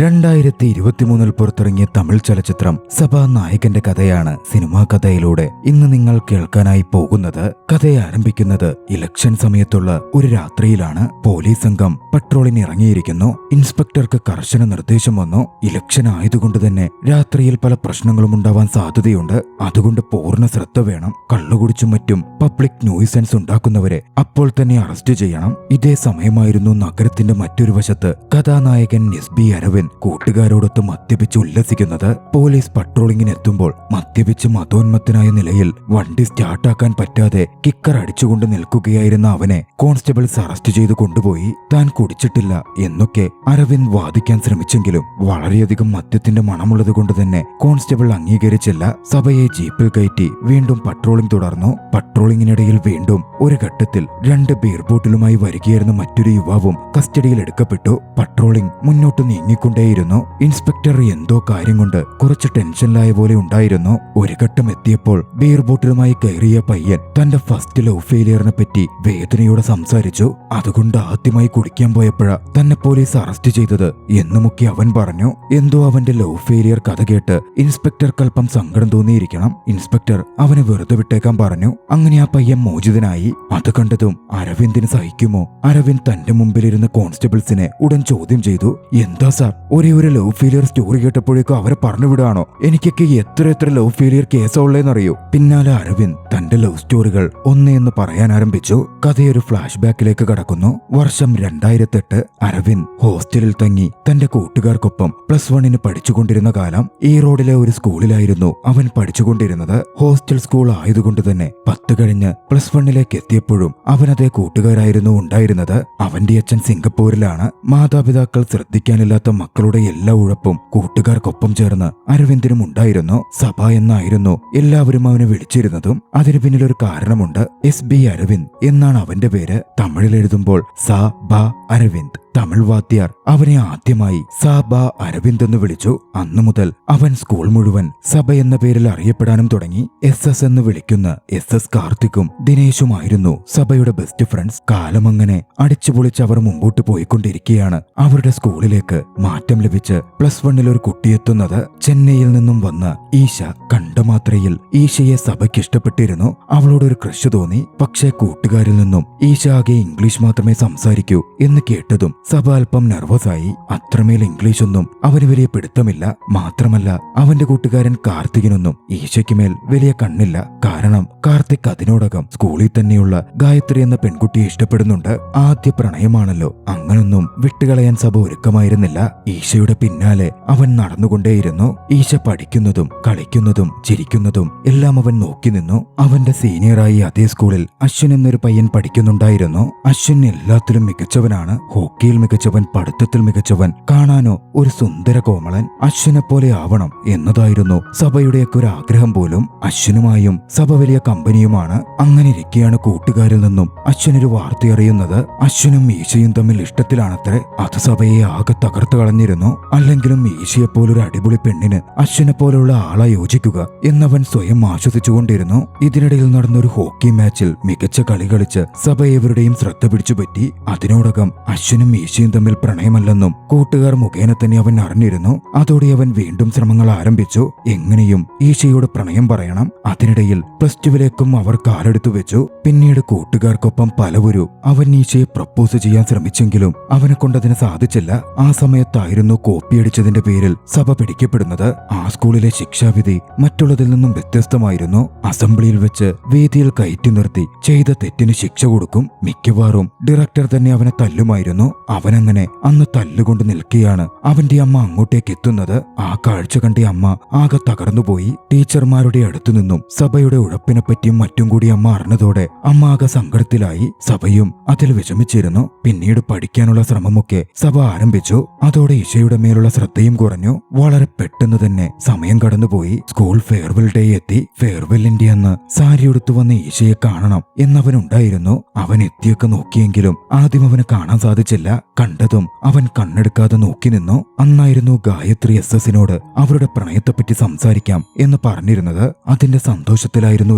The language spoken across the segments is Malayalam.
2023 പുറത്തിറങ്ങിയ തമിഴ് ചലച്ചിത്രം സഭാ നായകന്റെ കഥയാണ് സിനിമാ കഥയിലൂടെ ഇന്ന് നിങ്ങൾ കേൾക്കാനായി പോകുന്നത്. കഥ ആരംഭിക്കുന്നത് ഇലക്ഷൻ സമയത്തുള്ള ഒരു രാത്രിയിലാണ്. പോലീസ് സംഘം പട്രോളിന് ഇറങ്ങിയിരിക്കുന്നു. ഇൻസ്പെക്ടർക്ക് കർശന നിർദ്ദേശം വന്നു. ഇലക്ഷൻ ആയതുകൊണ്ട് തന്നെ രാത്രിയിൽ പല പ്രശ്നങ്ങളും ഉണ്ടാവാൻ സാധ്യതയുണ്ട്. അതുകൊണ്ട് പൂർണ്ണ ശ്രദ്ധ വേണം. കള്ളുകുടിച്ചും മറ്റും പബ്ലിക് ന്യൂയിസൻസ് ഉണ്ടാക്കുന്നവരെ അപ്പോൾ തന്നെ അറസ്റ്റ് ചെയ്യണം. ഇതേ സമയമായിരുന്നു നഗരത്തിന്റെ മറ്റൊരു വശത്ത് കഥാനായകൻ എസ്.ബി. അരവിന്ദ് കൂട്ടുകാരോടൊത്ത് മദ്യപിച്ച് ഉല്ലസിക്കുന്നത്. പോലീസ് പട്രോളിങ്ങിന് എത്തുമ്പോൾ മദ്യപിച്ച് മതോന്മത്തനായ നിലയിൽ വണ്ടി സ്റ്റാർട്ടാക്കാൻ പറ്റാതെ കിക്കർ അടിച്ചുകൊണ്ട് നിൽക്കുകയായിരുന്ന അവനെ കോൺസ്റ്റബിൾസ് അറസ്റ്റ് ചെയ്ത് കൊണ്ടുപോയി. താൻ കുടിച്ചിട്ടില്ല എന്നൊക്കെ അരവിന്ദ് വാദിക്കാൻ ശ്രമിച്ചെങ്കിലും വളരെയധികം മദ്യത്തിന്റെ മണമുള്ളത് കൊണ്ട് തന്നെ കോൺസ്റ്റബിൾ അംഗീകരിച്ചില്ല. സഭയെ ജീപ്പിൽ കയറ്റി വീണ്ടും പട്രോളിംഗ് തുടർന്നു. പട്രോളിങ്ങിനിടയിൽ വീണ്ടും ഒരു ഘട്ടത്തിൽ 2 ബീർ ബോട്ടിലുമായി വരികയായിരുന്ന മറ്റൊരു യുവാവും കസ്റ്റഡിയിൽ എടുക്കപ്പെട്ടു. പട്രോളിംഗ് മുന്നോട്ട് നീങ്ങിക്കൊണ്ടേയിരുന്നു. ഇൻസ്പെക്ടർ എന്തോ കാര്യം കൊണ്ട് കുറച്ച് ടെൻഷനിലായ പോലെ ഉണ്ടായിരുന്നു. ഒരു ഘട്ടം എത്തിയപ്പോൾ ബീർ ബോട്ടിലുമായി കയറിയ പയ്യൻ തന്റെ ഫസ്റ്റ് ലവ് ഫെയിലിയറിനെ പറ്റി വേദനയോടെ സംസാരിച്ചു. അതുകൊണ്ട് ആദ്യമായി കുടിക്കാൻ പോയപ്പോഴാ തന്നെ പോലീസ് അറസ്റ്റ് ചെയ്തത് എന്നുമൊക്കെ അവൻ പറഞ്ഞു. എന്തോ അവന്റെ ലവ് ഫെയിലിയർ കഥ കേട്ട് ഇൻസ്പെക്ടർക്ക് അല്പം സങ്കടം തോന്നിയിരിക്കണം. ഇൻസ്പെക്ടർ അവനെ വെറുതെ വിട്ടേക്കാൻ പറഞ്ഞു. അങ്ങനെ ആ പയ്യൻ മോചിതനായി. അത് കണ്ടതും അരവിന്ദിന് സഹിക്കുമോ? അരവിന്ദ് തന്റെ മുമ്പിലിരുന്ന കോൺസ്റ്റബിൾസിനെ ഉടൻ ചോദ്യം ചെയ്തു. എന്താ സാർ, ഒരേ ഒരു ലവ് ഫെയിലിയർ സ്റ്റോറി കേട്ടപ്പോഴേക്കും അവരെ പറഞ്ഞു വിടുകയാണോ? എനിക്കൊക്കെ എത്ര ലവ് ഫെയിലിയർ കേസാ ഉള്ളേന്നറിയോ? പിന്നാലെ അരവിന്ദ് തന്റെ ലവ് സ്റ്റോറികൾ ഒന്നേന്ന് പറയാൻ ആരംഭിച്ചു. കഥയൊരു ഫ്ലാഷ് ബാക്കിലേക്ക് കടക്കുന്നു. വർഷം 2008. അരവിന്ദ് ഹോസ്റ്റലിൽ തങ്ങി തന്റെ കൂട്ടുകാർക്കൊപ്പം +1 പഠിച്ചുകൊണ്ടിരുന്ന കാലം. ഈ റോഡിലെ ഒരു സ്കൂളിലായിരുന്നു അവൻ പഠിച്ചുകൊണ്ടിരുന്നത്. ഹോസ്റ്റൽ സ്കൂൾ ആയതുകൊണ്ട് തന്നെ 10 കഴിഞ്ഞ് +1 എത്തിയപ്പോഴും അവനതേ കൂട്ടുകാരായിരുന്നു ഉണ്ടായിരുന്നത്. അവന്റെ അച്ഛൻ സിംഗപ്പൂരിലാണ്. മാതാപിതാക്കൾ ശ്രദ്ധിക്കാനില്ലാത്ത മക്കളുടെ എല്ലാ ഉഴപ്പും കൂട്ടുകാർക്കൊപ്പം ചേർന്ന് അരവിന്ദിനും ഉണ്ടായിരുന്നു. സഭ എന്നായിരുന്നു എല്ലാവരും അവനെ വിളിച്ചിരുന്നതും. അതിന് പിന്നിലൊരു കാരണമുണ്ട്. എസ്.ബി. അരവിന്ദ് എന്നാണ് അവന്റെ പേര്. തമിഴിൽ എഴുതുമ്പോൾ സ ബ അരവിന്ദ്. തമിഴ് വാദ്യാർ അവനെ ആദ്യമായി സാബ അരവിന്ദ് എന്ന് വിളിച്ചു. അന്നു മുതൽ അവൻ സ്കൂൾ മുഴുവൻ സഭ എന്ന പേരിൽ അറിയപ്പെടാനും തുടങ്ങി. SS എന്ന് വിളിക്കുന്ന SS കാർത്തിക്കും ദിനേശുമായിരുന്നു സഭയുടെ ബെസ്റ്റ് ഫ്രണ്ട്സ്. കാലമങ്ങനെ അടിച്ചുപൊളിച്ച് അവർ മുമ്പോട്ട് പോയിക്കൊണ്ടിരിക്കുകയാണ്. അവരുടെ സ്കൂളിലേക്ക് മാറ്റം ലഭിച്ച് +1 ഒരു കുട്ടിയെത്തുന്നത്. ചെന്നൈയിൽ നിന്നും വന്ന ഈശ. കണ്ട മാത്രയിൽ ഈശയെ സഭയ്ക്ക് ഇഷ്ടപ്പെട്ടിരുന്നു. അവളോടൊരു ക്രഷ് തോന്നി. പക്ഷേ കൂട്ടുകാരിൽ നിന്നും ഈശ ആകെ ഇംഗ്ലീഷ് മാത്രമേ സംസാരിക്കൂ എന്ന് കേട്ടതും സഭ അല്പം നെർവസായി. അത്രമേൽ ഇംഗ്ലീഷൊന്നും അവന് വലിയ പിടുത്തമില്ല. മാത്രമല്ല അവന്റെ കൂട്ടുകാരൻ കാർത്തികിനൊന്നും ഈശയ്ക്ക് മേൽ വലിയ കണ്ണില്ല. കാരണം കാർത്തിക് അതിനോടകം സ്കൂളിൽ തന്നെയുള്ള ഗായത്രി എന്ന പെൺകുട്ടിയെ ഇഷ്ടപ്പെടുന്നുണ്ട്. ആദ്യ പ്രണയമാണല്ലോ. അങ്ങനൊന്നും വിട്ടുകളയാൻ സഭ ഒരുക്കമായിരുന്നില്ല. ഈശയുടെ പിന്നാലെ അവൻ നടന്നുകൊണ്ടേയിരുന്നു. ഈശ പഠിക്കുന്നതും കളിക്കുന്നതും ചിരിക്കുന്നതും എല്ലാം അവൻ നോക്കി നിന്നു. അവന്റെ സീനിയറായി അതേ സ്കൂളിൽ അശ്വിൻ എന്നൊരു പയ്യൻ പഠിക്കുന്നുണ്ടായിരുന്നു. അശ്വിൻ എല്ലാത്തിലും മികച്ചവനാണ്. ഹോക്കിയിൽ മികച്ചവൻ, പഠിത്തത്തിൽ മികച്ചവൻ, കാണാനോ ഒരു സുന്ദര കോമളൻ. അശ്വിനെ പോലെ ആവണം എന്നതായിരുന്നു സഭയുടെയൊക്കെ ഒരു ആഗ്രഹം പോലും. അശ്വിനുമായും സഭ വലിയ കമ്പനിയുമാണ്. അങ്ങനെ ഇരിക്കെയാണ് കൂട്ടുകാരിൽ നിന്നും അശ്വിനൊരു വാർത്ത അറിയുന്നത്. അശ്വിനും ഈശയും തമ്മിൽ ഇഷ്ടത്തിലാണത്രേ. അത് സഭയെ ആകെ തകർത്തു കളഞ്ഞിരുന്നു. അല്ലെങ്കിലും ഈശയെപ്പോലൊരു അടിപൊളി പെണ്ണിന് അശ്വിനെ പോലുള്ള ആളാ യോജിക്കുക എന്നവൻ സ്വയം ആശ്വസിച്ചുകൊണ്ടിരുന്നു. ഇതിനിടയിൽ നടന്നൊരു ഹോക്കി മാച്ചിൽ മികച്ച കളി കളിച്ച് സഭ എവരുടെയും ശ്രദ്ധ പിടിച്ചുപറ്റി. അതിനോടകം അശ്വിനും ഈശയും തമ്മിൽ പ്രണയമല്ലെന്നും കൂട്ടുകാർ മുഖേന തന്നെ അവൻ അറിഞ്ഞിരുന്നു. അതോടെ അവൻ വീണ്ടും ശ്രമങ്ങൾ ആരംഭിച്ചു. എങ്ങനെയും ഈശയോട് പ്രണയം പറയണം. അതിനിടയിൽ +2 അവർ കാലെടുത്തു വെച്ചു. പിന്നീട് കൂട്ടുകാർക്കൊപ്പം പലവരും അവൻ ഈശയെ പ്രപ്പോസ് ചെയ്യാൻ ശ്രമിച്ചെങ്കിലും അവനെ കൊണ്ടതിന് സാധിച്ചില്ല. ആ സമയത്തായിരുന്നു കോപ്പിയടിച്ചതിന്റെ പേരിൽ സഭ പിടിക്കപ്പെടുന്നത്. ആ സ്കൂളിലെ ശിക്ഷാവിധി മറ്റുള്ളതിൽ നിന്നും വ്യത്യസ്തമായിരുന്നു. അസംബ്ലിയിൽ വെച്ച് വേദിയിൽ കയറ്റി നിർത്തി ചെയ്ത തെറ്റിന് ശിക്ഷ കൊടുക്കും. മിക്കവാറും ഡയറക്ടർ തന്നെ അവനെ തല്ലുമായിരുന്നു. അവനങ്ങനെ അന്ന് തല്ലുകൊണ്ട് നിൽക്കുകയാണ് അവന്റെ അമ്മ അങ്ങോട്ടേക്ക് എത്തുന്നത്. ആ കാഴ്ച കണ്ട അമ്മ ആകെ തകർന്നുപോയി. ടീച്ചർമാരുടെ അടുത്തു നിന്നും സഭയുടെ ഉഴപ്പിനെപ്പറ്റിയും മറ്റും കൂടി അമ്മ അറിഞ്ഞതോടെ അമ്മ ആകെ സങ്കടത്തിലായി. സഭയും അതിൽ വിഷമിച്ചിരുന്നു. പിന്നീട് പഠിക്കാനുള്ള ശ്രമമൊക്കെ സഭ ആരംഭിച്ചു. അതോടെ ഈശയുടെ മേലുള്ള ശ്രദ്ധയും കുറഞ്ഞു. വളരെ പെട്ടെന്ന് തന്നെ സമയം കടന്നുപോയി. സ്കൂൾ ഫെയർവെൽ ഡേ എത്തി. ഫെയർവെല്ലിന്റെ അന്ന് സാരി എടുത്തു വന്ന ഈശയെ കാണണം എന്നവനുണ്ടായിരുന്നു. അവൻ എത്തിയൊക്കെ നോക്കിയെങ്കിലും ആദ്യം അവന് കാണാൻ സാധിച്ചില്ല. കണ്ടതും അവൻ കണ്ണെടുക്കാതെ നോക്കി നിന്നു. അന്നായിരുന്നു ഗായത്രി എസ്എസിനോട് അവരുടെ പ്രണയത്തെപ്പറ്റി സംസാരിക്കാം എന്ന് പറഞ്ഞിരുന്നത്. അതിന്റെ സന്തോഷത്തിലായിരുന്നു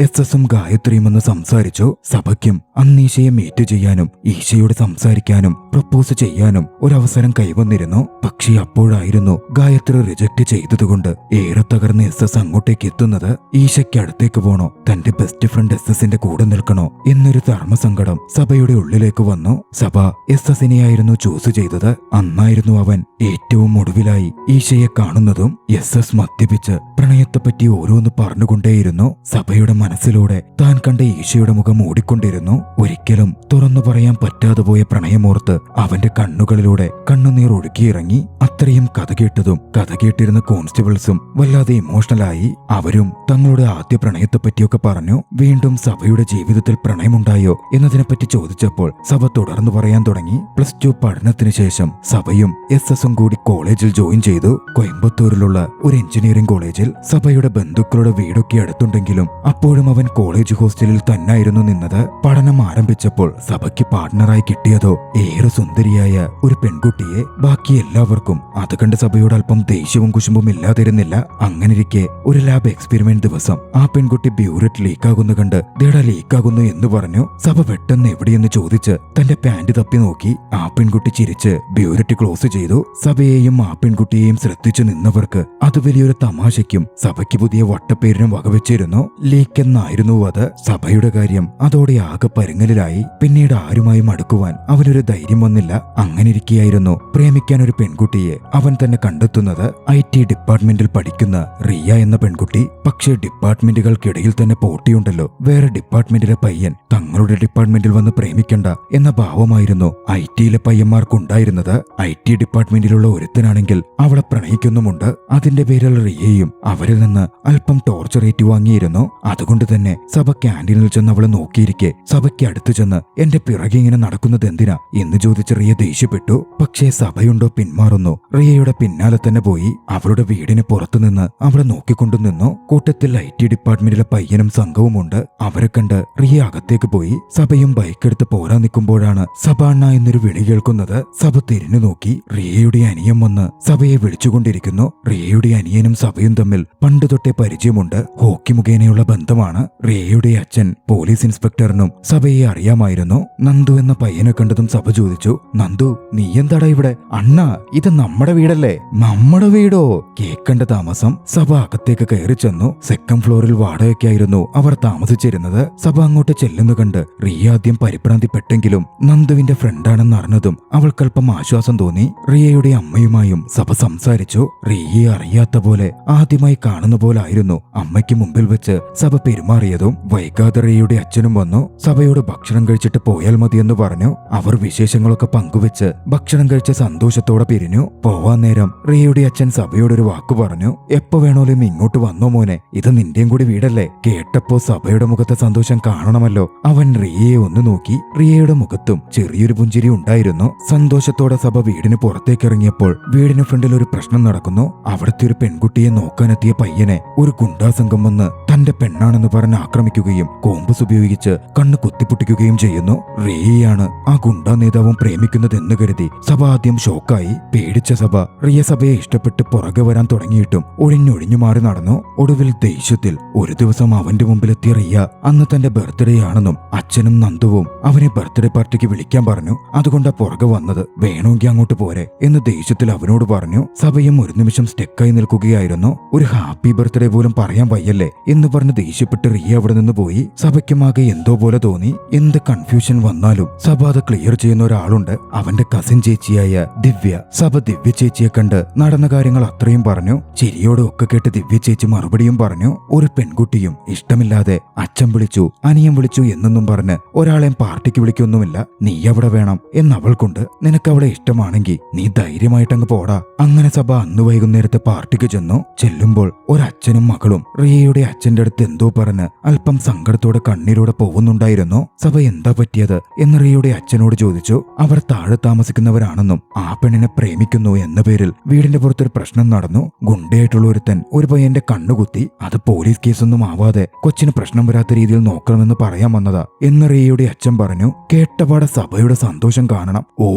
എസ്എസും ഗായത്രിയും എന്ന് സംസാരിച്ചു. സഭയ്ക്കും അന്ന് ഈശയെ മീറ്റ് ചെയ്യാനും ഈശയോട് സംസാരിക്കാനും പ്രപ്പോസ് ചെയ്യാനും ഒരവസരം കൈവന്നിരുന്നു. പക്ഷേ അപ്പോഴായിരുന്നു ഗായത്രി റിജക്ട് ചെയ്തതുകൊണ്ട് ഏറെ തകർന്ന് എസ്എസ് അങ്ങോട്ടേക്ക് എത്തുന്നത്. ഈശയ്ക്ക് അടുത്തേക്ക് പോണോ, തന്റെ ബെസ്റ്റ് ഫ്രണ്ട് എസ്എസിന്റെ കൂടെ നിൽക്കണോ എന്നൊരു ധർമ്മസങ്കടം സഭയുടെ ഉള്ളിലേക്ക് വന്നു. സഭ എസ്എസിനെയായിരുന്നു ചൂസ് ചെയ്തത്. അന്നായിരുന്നു അവൻ ഏറ്റവും ഒടുവിലായി ഈശയെ കാണുന്നതും. എസ്എസ് മദ്യപിച്ച് പ്രണയത്തെപ്പറ്റി ഓരോന്ന് പറഞ്ഞുകൊണ്ടേയിരുന്നു. സഭയുടെ മനസ്സിലൂടെ താൻ കണ്ട ഈശയുടെ മുഖം ഓടിക്കൊണ്ടിരുന്നു. ഒരിക്കലും തുറന്നു പറയാൻ പറ്റാതെ പോയ പ്രണയമോർത്ത് അവന്റെ കണ്ണുകളിലൂടെ കണ്ണുനീർ ഒഴുകിയിറങ്ങി. അത്രയും കഥ കേട്ടതും കഥ കേട്ടിരുന്ന കോൺസ്റ്റബിൾസും വല്ലാതെ ഇമോഷണലായി. അവരും തങ്ങളുടെ ആദ്യ പ്രണയത്തെപ്പറ്റിയൊക്കെ പറഞ്ഞു. വീണ്ടും സഭയുടെ ജീവിതത്തിൽ പ്രണയമുണ്ടായോ എന്നതിനെപ്പറ്റി ചോദിച്ചപ്പോൾ സഭ തുടർന്നു പറയാൻ തുടങ്ങി. +2 പഠനത്തിന് ശേഷം സഭയും എസ്എസും കൂടി കോളേജിൽ ജോയിൻ ചെയ്തു. കോയമ്പത്തൂരിലുള്ള ഒരു എഞ്ചിനീയറിംഗ് കോളേജിൽ. സഭയുടെ ബന്ധുക്കളുടെ വീടൊക്കെ അടുത്തുണ്ടെങ്കിലും അപ്പോഴും അവൻ കോളേജ് ഹോസ്റ്റലിൽ തന്നെയായിരുന്നു നിന്നത്. പഠനം ആരംഭിച്ചപ്പോൾ സഭയ്ക്ക് പാർട്ട്ണറായി കിട്ടിയതോ ഏറെ സുന്ദരിയായ ഒരു പെൺകുട്ടിയെ. ബാക്കി എല്ലാവർക്കും അത് കണ്ട് സഭയോട് അല്പം ദേഷ്യവും കുശുമ്പും ഇല്ലാതിരുന്നില്ല. അങ്ങനെയിരിക്കെ ഒരു ലാബ് എക്സ്പെരിമെന്റ് ദിവസം ആ പെൺകുട്ടി ബ്യൂററ്റ് ലീക്കാകുന്നു കണ്ട് ദേടാ ലീക്കാകുന്നു എന്ന് പറഞ്ഞു. സഭ പെട്ടെന്ന് എവിടെയെന്ന് ചോദിച്ച് തന്റെ പാന്റ് തപ്പി നോക്കി. ആ പെൺകുട്ടി ചിരിച്ച് ബ്യൂററ്റ് ക്ലോസ് ചെയ്തു. സഭയെയും ആ പെൺകുട്ടിയെയും ശ്രദ്ധിച്ചു നിന്നവർക്ക് അത് വലിയൊരു തമാശയ്ക്കും സഭയ്ക്ക് പുതിയ വട്ടപ്പേരിനും വകവെച്ചിരുന്നു. ലീക്ക് എന്നായിരുന്നു അത്. സഭയുടെ കാര്യം അതോടെ ആകെ പരുങ്ങലിലായി. പിന്നീട് ആരുമായും അടുക്കുവാൻ അവനൊരു ധൈര്യം വന്നില്ല. അങ്ങനെയിരിക്കെയായിരുന്നു പ്രേമിക്കാൻ ഒരു പെൺകുട്ടിയെ അവൻ തന്നെ കണ്ടെത്തുന്നത്. IT ഡിപ്പാർട്ട്മെന്റിൽ പഠിക്കുന്ന റിയ എന്ന പെൺകുട്ടി. പക്ഷേ ഡിപ്പാർട്ട്മെന്റുകൾക്കിടയിൽ തന്നെ പോട്ടിയുണ്ടല്ലോ. വേറെ ഡിപ്പാർട്ട്മെന്റിലെ പയ്യൻ തങ്ങളുടെ ഡിപ്പാർട്ട്മെന്റിൽ വന്ന് പ്രേമിക്കണ്ട എന്ന ഭാവമായിരുന്നു ITയിലെ പയ്യന്മാർക്കുണ്ടായിരുന്നത്. IT ഡിപ്പാർട്ട്മെന്റിലുള്ള ഒരുത്തനാണെങ്കിൽ അവളെ പ്രണയിക്കുന്നുമുണ്ട്. അതിന്റെ പേരിൽ റിയയും അവരിൽ നിന്ന് അല്പം ടോർച്ചർ ഏറ്റുവാങ്ങിയിരുന്നു. അതുകൊണ്ട് തന്നെ സഭ ക്യാൻറ്റീനിൽ ചെന്ന് അവളെ നോക്കിയിരിക്കെ സഭയ്ക്ക് അടുത്തു ചെന്ന് എന്റെ പിറകെ ഇങ്ങനെ നടക്കുന്നത് എന്തിനാ എന്ന് ചോദിച്ച് റിയ ദേഷ്യപ്പെട്ടു. പക്ഷേ സഭയുണ്ടോ പിന്മാറുന്നു. റിയയുടെ പിന്നാലെ തന്നെ പോയി അവളുടെ വീടിന് പുറത്തുനിന്ന് അവളെ നോക്കിക്കൊണ്ടു നിന്നു. കൂട്ടത്തിൽ IT ഡിപ്പാർട്ട്മെന്റിലെ പയ്യനും സംഘവുമുണ്ട്. അവരെ കണ്ട് റിയ അകത്തേക്ക് പോയി. സഭയും ബൈക്കെടുത്ത് പോരാൻ നിൽക്കുമ്പോഴാണ് സഭാണ്ണ എന്നൊരു വിളി കേൾക്കുന്നത്. സഭ തിരിഞ്ഞു നോക്കി. റിയയുടെ അനിയൻ വന്ന് സഭയെ വിളിച്ചുകൊണ്ടിരിക്കുന്നു. റിയയുടെ അനിയനും സഭയും തമ്മിൽ പണ്ട് തൊട്ടേ പരിചയമുണ്ട്. ഹോക്കി മുഖേനയുള്ള ബന്ധമാണ്. റിയയുടെ അച്ഛൻ പോലീസ് ഇൻസ്പെക്ടറിനും സഭയെ അറിയാമായിരുന്നു. നന്ദു എന്ന പയ്യനെ കണ്ടതും സഭ ചോദിച്ചു, നന്ദു നീ എന്താടാ ഇവിടെ? അണ്ണാ ഇത് നമ്മുടെ വീടല്ലേ? നമ്മുടെ വീടോ? കേൾക്കേണ്ട താമസം. സഭ അകത്തേക്ക് കയറി ചെന്നു. സെക്കൻഡ് ഫ്ലോറിൽ വാടകയ്ക്കായിരുന്നു അവർ താമസിച്ചിരുന്നത്. സഭ അങ്ങോട്ട് ചെല്ലുന്നു കണ്ട് റിയ ആദ്യം പരിഭ്രാന്തിപ്പെട്ടെങ്കിലും നന്ദുവിന്റെ ഫ്രണ്ടാണെന്ന് അറിഞ്ഞതും അവൾക്കല്പം ആശ്വാസം തോന്നി. റിയയുടെ അമ്മയുമായും സഭ സംസാരിച്ചു. റിയയെ അറിയാത്ത പോലെ ആദ്യമായി കാണുന്ന പോലായിരുന്നു അമ്മയ്ക്ക് മുമ്പിൽ വെച്ച് സഭ പെരുമാറിയതും. വൈകാതെ റിയയുടെ അച്ഛനും വന്നു. സഭയോട് ഭക്ഷണം കഴിച്ചിട്ട് പോയാൽ മതിയെന്ന് പറഞ്ഞു. അവർ വിശേഷങ്ങളൊക്കെ പങ്കുവെച്ച് ഭക്ഷണം കഴിച്ച സന്തോഷത്തോടെ പിരിഞ്ഞു. പോവാൻ നേരം റിയയുടെ അച്ഛൻ സഭയോടൊരു വാക്കു പറഞ്ഞു, എപ്പോ വേണോലും ഇങ്ങോട്ട് വന്നോ മോനെ, ഇത് നിന്റെയും കൂടി വീടല്ലേ? കേട്ടപ്പോ സഭയുടെ മുഖത്തെ സന്തോഷം കാണണമല്ലോ. അവൻ റിയയെ ഒന്ന് നോക്കി. റിയയുടെ മുഖത്തും ചെറിയൊരു പുഞ്ചിരി ഉണ്ടായിരുന്നു. സന്തോഷത്തോടെ സഭ വീടിന് പുറത്തേക്കിറങ്ങിയപ്പോൾ വീടിന് ഫ്രണ്ടിൽ ഒരു പ്രശ്നം നടക്കുന്നു. അവിടുത്തെ ഒരു പെൺകുട്ടിയെ നോക്കാനെത്തിയ പയ്യനെ ഒരു ഗുണ്ടാസംഘം വന്ന് തന്റെ പെണ്ണാണെന്ന് പറഞ്ഞ് ആക്രമിക്കുകയും കോമ്പസ് ഉപയോഗിച്ച് കണ്ണ് കുത്തിപ്പൊട്ടിക്കുകയും ചെയ്യുന്നു. റിയയാണ് ആ ഗുണ്ടാ നേതാവും പ്രേമിക്കുന്നതെന്ന് കരുതി സഭ ആദ്യം ഷോക്കായി. പേടിച്ച സഭ റിയ സഭയെ ഇഷ്ടപ്പെട്ട് പുറകെ വരാൻ തുടങ്ങിയിട്ടും ഒഴിഞ്ഞൊഴിഞ്ഞു മാറി നടന്നു. ഒടുവിൽ ദേഷ്യത്തിൽ ഒരു ദിവസം അവന്റെ മുമ്പിലെത്തിയ റിയ അന്ന് തന്റെ ബർത്ത്ഡേ ആണെന്നും അച്ഛനും നന്ദുവും അവനെ ബർത്ത്ഡേ പാർട്ടിക്ക് വിളിക്കാൻ പറഞ്ഞു. അതുകൊണ്ടാ പുറകെ വന്നത്, വേണമെങ്കിൽ അങ്ങോട്ട് പോരെ എന്ന് ദേഷ്യത്തിൽ അവനോട് പറഞ്ഞു. സഭയും ഒരു നിമിഷം സ്റ്റെക്കായി നിൽക്കുകയായിരുന്നു. ഒരു ഹാപ്പി ബർത്ത്ഡേ പോലും പറയാൻ വയ്യല്ലേ എന്ന് പറഞ്ഞ് ദേഷ്യപ്പെട്ട് റിയ അവിടെ നിന്ന് പോയി. സഭയ്ക്കുമാകെ എന്തോ പോലെ തോന്നി. എന്ത് കൺഫ്യൂഷൻ വന്നാലും സഭ അത് ക്ലിയർ ചെയ്യുന്ന ഒരാളുണ്ട്. അവന്റെ കസിൻ ചേച്ചിയായ ദിവ്യ. സഭ ദിവ്യ ചേച്ചിയെ കണ്ട് നടന്ന കാര്യങ്ങൾ അത്രയും പറഞ്ഞു. ചിരിയോടെ ഒക്കെ കേട്ട് ദിവ്യ ചേച്ചി മറുപടിയും പറഞ്ഞു. ഒരു പെൺകുട്ടിയും ഇഷ്ടമില്ലാതെ അച്ഛൻ വിളിച്ചു അനിയൻ വിളിച്ചു എന്നൊന്നും പറഞ്ഞ് ഒരാളെയും പാർട്ടിക്ക് വിളിക്കൊന്നുമില്ല. നീ അവിടെ വേണം എന്നവൾക്കുണ്ട്. നിനക്ക് അവളെ ഇഷ്ടമാണെങ്കിൽ നീ ധൈര്യമായിട്ടങ്ങ് പോടാ. അങ്ങനെ സഭ അന്ന് വൈകുന്നേരത്തെ പാർട്ടിക്ക് ചെന്നു. ചെല്ലുമ്പോൾ ഒരച്ഛനും മകളും റിയയുടെ അച്ഛൻ അച്ഛന്റെ അടുത്ത് എന്തോ പറഞ്ഞ് അല്പം സങ്കടത്തോടെ കണ്ണീരോടെ പോകുന്നുണ്ടായിരുന്നു. സഭ എന്താ പറ്റിയത് എന്ന് റിയയുടെ അച്ഛനോട് ചോദിച്ചു. അവർ താഴെ താമസിക്കുന്നവരാണെന്നും ആ പെണ്ണിനെ പ്രേമിക്കുന്നു എന്ന പേരിൽ വീടിന്റെ പുറത്തൊരു പ്രശ്നം നടന്നു. ഗുണ്ടയായിട്ടുള്ള ഒരുത്തൻ ഒരു പയ്യന്റെ കണ്ണുകുത്തി. അത് പോലീസ് കേസൊന്നും ആവാതെ കൊച്ചിന് പ്രശ്നം വരാത്ത രീതിയിൽ നോക്കണമെന്ന് പറയാൻ വന്നതാ എന്ന് റിയയുടെ അച്ഛൻ പറഞ്ഞു. കേട്ടപാടെ സഭയുടെ സന്തോഷം കാണണം. ഓ,